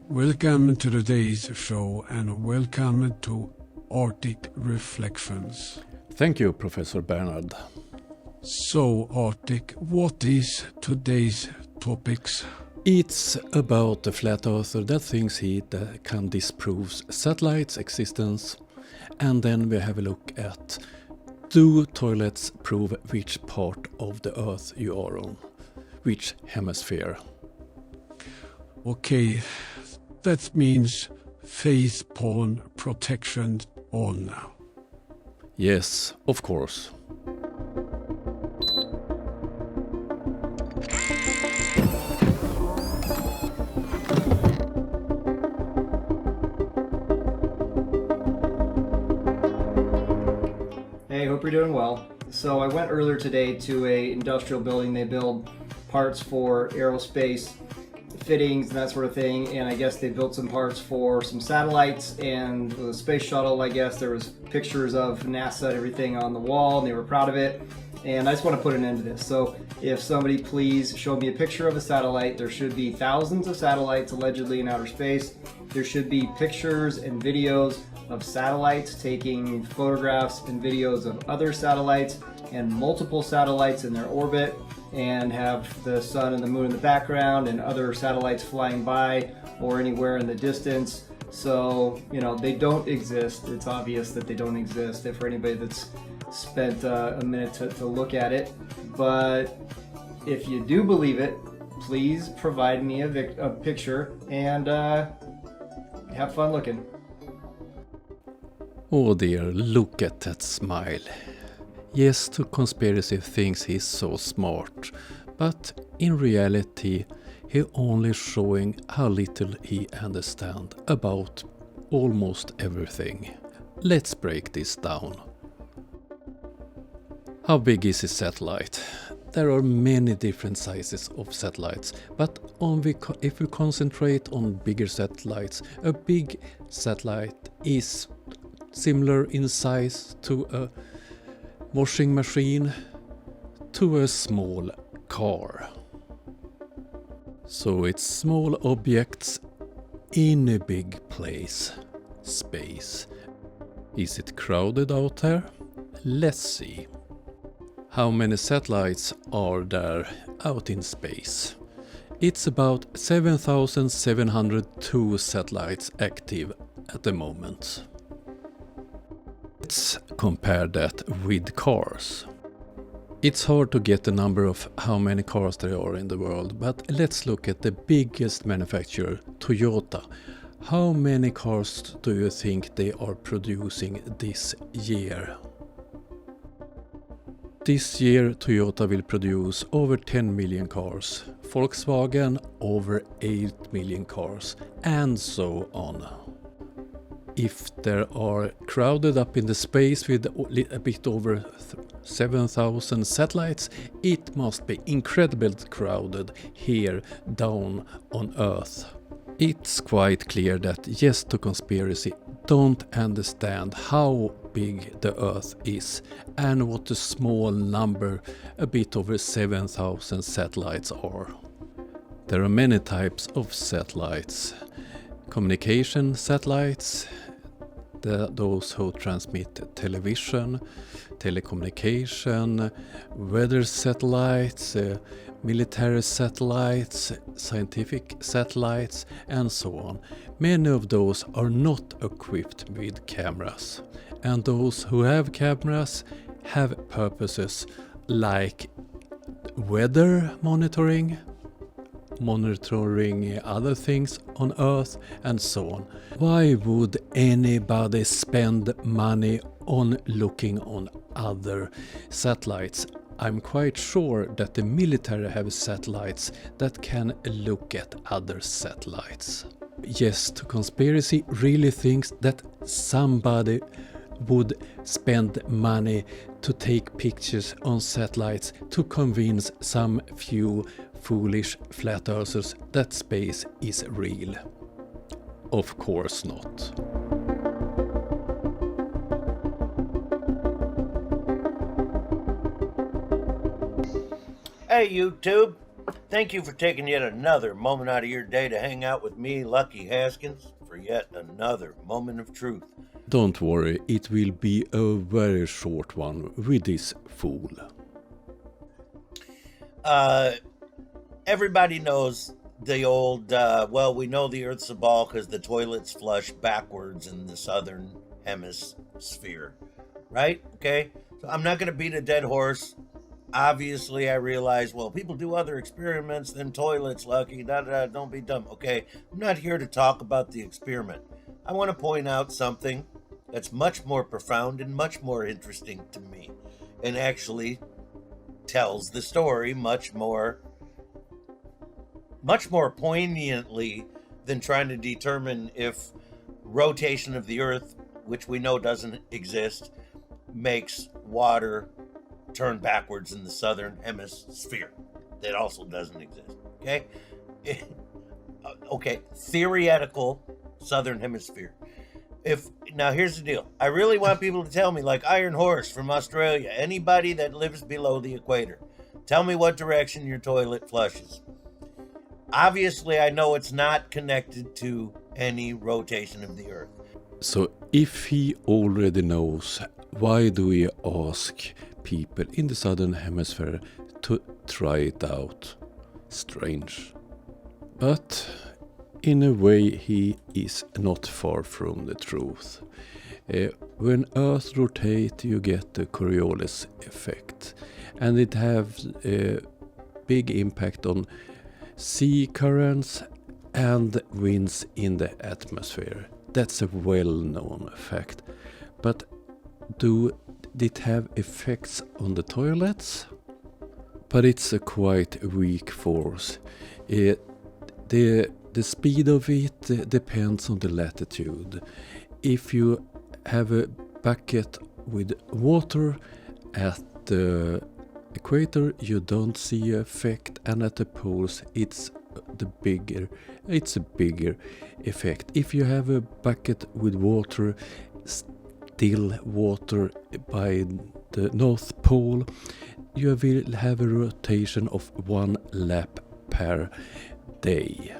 Welcome to today's show and welcome to Arctic Reflections. Thank you, Professor Bernard. So, Arctic, what is today's topics? It's about the flat earther that thinks he can disprove satellites' existence. And then we have a look at, do toilets prove which part of the earth you are on? Which hemisphere? Okay, that means face palm protection on. Yes, of course. Hey, hope you're doing well. So I went earlier today to a industrial building. They build parts for aerospace fittings and that sort of thing, and I guess they built some parts for some satellites and the space shuttle. I guess there was pictures of NASA and everything on the wall, and they were proud of it. And I just want to put an end to this. So if somebody please show me a picture of a satellite. There should be thousands of satellites allegedly in outer space. There should be pictures and videos of satellites taking photographs and videos of other satellites and multiple satellites in their orbit, and have the sun and the moon in the background and other satellites flying by or anywhere in the distance. So, they don't exist. It's obvious that they don't exist for anybody that's spent a minute to look at it. But if you do believe it, please provide me a picture and have fun looking. Oh dear, look at that smile. Yes, to conspiracy thinks he's so smart, but in reality he only showing how little he understands about almost everything. Let's break this down. How big is a satellite? There are many different sizes of satellites, but if we concentrate on bigger satellites, a big satellite is similar in size to a washing machine to a small car. So it's small objects in a big place, space. Is it crowded out there? Let's see. How many satellites are there out in space? It's about 7,702 satellites active at the moment. Let's compare that with cars. It's hard to get the number of how many cars there are in the world, but let's look at the biggest manufacturer, Toyota. How many cars do you think they are producing this year? This year Toyota will produce over 10 million cars, Volkswagen over 8 million cars, and so on. If there are crowded up in the space with a bit over 7,000 satellites, it must be incredibly crowded here down on Earth. It's quite clear that yes to conspiracy don't understand how big the Earth is and what the small number, a bit over 7,000 satellites are. There are many types of satellites. Communication satellites, those who transmit television, telecommunication, weather satellites, military satellites, scientific satellites, and so on. Many of those are not equipped with cameras, and those who have cameras have purposes like weather monitoring other things on Earth, and so on. Why would anybody spend money on looking on other satellites? I'm quite sure that the military have satellites that can look at other satellites. Yes, the conspiracy really thinks that somebody would spend money to take pictures on satellites to convince some few foolish flat earthers that space is real. Of course not. Hey YouTube, Thank you for taking yet another moment out of your day to hang out with me, Lucky Haskins, for yet another moment of truth. Don't worry, it will be a very short one with this fool. Everybody knows the old, we know the Earth's a ball because the toilets flush backwards in the southern hemisphere, right? Okay, so I'm not going to beat a dead horse. Obviously, I realize, people do other experiments than toilets, Lucky. Don't be dumb. Okay, I'm not here to talk about the experiment. I want to point out something that's much more profound and much more interesting to me, and actually tells the story much more poignantly than trying to determine if rotation of the Earth, which we know doesn't exist, makes water turn backwards in the southern hemisphere. That also doesn't exist. Okay? Okay, theoretical southern hemisphere. Now here's the deal. I really want people to tell me, like Iron Horse from Australia, anybody that lives below the equator, tell me what direction your toilet flushes. Obviously, I know it's not connected to any rotation of the Earth. So if he already knows, why do we ask people in the southern hemisphere to try it out? Strange. But in a way he is not far from the truth. When Earth rotates, you get the Coriolis effect, and it has a big impact on sea currents and winds in the atmosphere. That's a well-known fact. But do it have effects on the toilets? But it's a quite weak force. The speed of it depends on the latitude. If you have a bucket with water at the equator, you don't see effect, and at the poles it's a bigger effect. If you have a bucket with water, still water by the North Pole, you will have a rotation of 1 lap per day.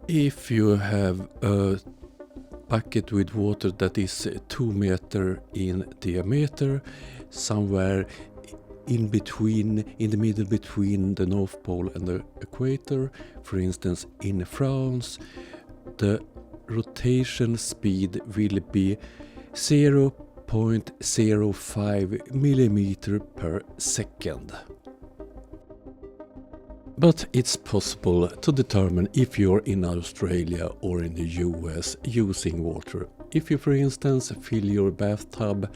If you have a bucket with water that is 2 meters in diameter, somewhere in the middle between the North Pole and the equator, for instance in France, the rotation speed will be 0.05 millimeter per second. But it's possible to determine if you're in Australia or in the US using water. If you, for instance, fill your bathtub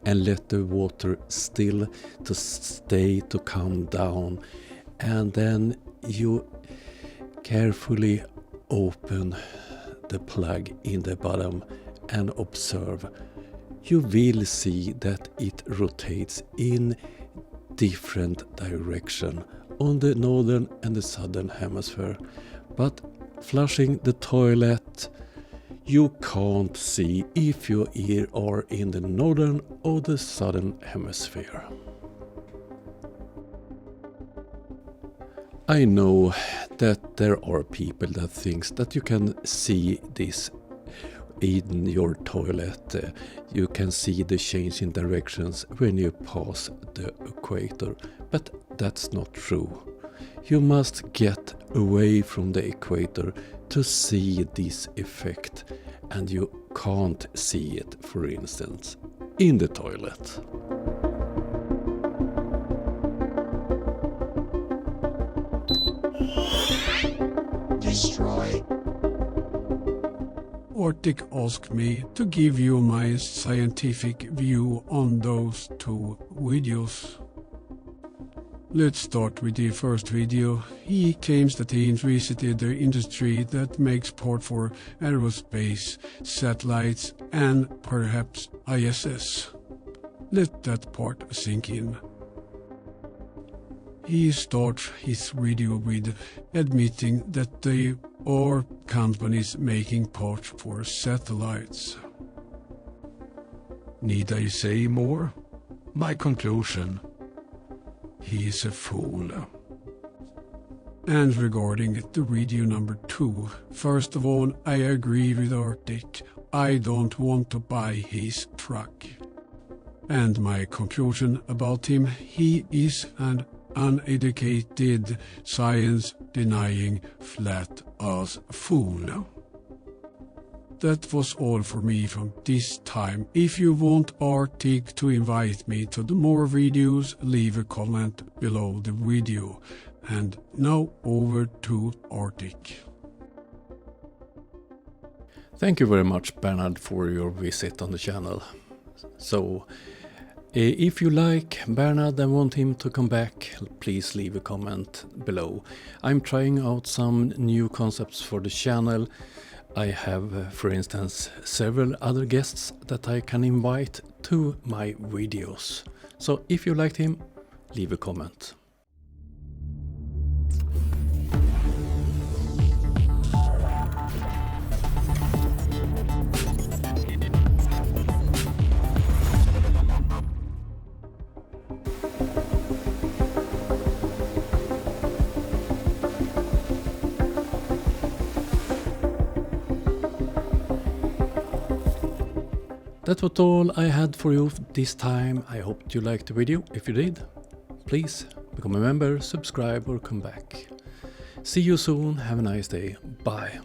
and let the water still to stay to calm down, and then you carefully open the plug in the bottom and observe, you will see that it rotates in different direction on the northern and the southern hemisphere. But flushing the toilet, you can't see if you are in the northern or the southern hemisphere. I know that there are people that thinks that you can see this in your toilet. You can see the change in directions when you pass the equator, but that's not true. You must get away from the equator to see this effect, and you can't see it, for instance, in the toilet. Destroy. Arctic asked me to give you my scientific view on those 2 videos. Let's start with the first video. He claims that he visited the industry that makes parts for aerospace, satellites, and perhaps ISS. Let that part sink in. He starts his video with admitting that they are companies making parts for satellites. Need I say more? My conclusion: he is a fool. And regarding the video number 2, first of all, I agree with Arctic. I don't want to buy his truck. And my conclusion about him, he is an uneducated, science-denying, flat-ass fool. That was all for me from this time. If you want Arctic to invite me to the more videos, leave a comment below the video. And now over to Arctic. Thank you very much, Bernard, for your visit on the channel. So, if you like Bernard and want him to come back, please leave a comment below. I'm trying out some new concepts for the channel. I have, for instance, several other guests that I can invite to my videos. So if you liked him, leave a comment. That was all I had for you this time. I hope you liked the video. If you did, please become a member, subscribe or come back. See you soon. Have a nice day. Bye.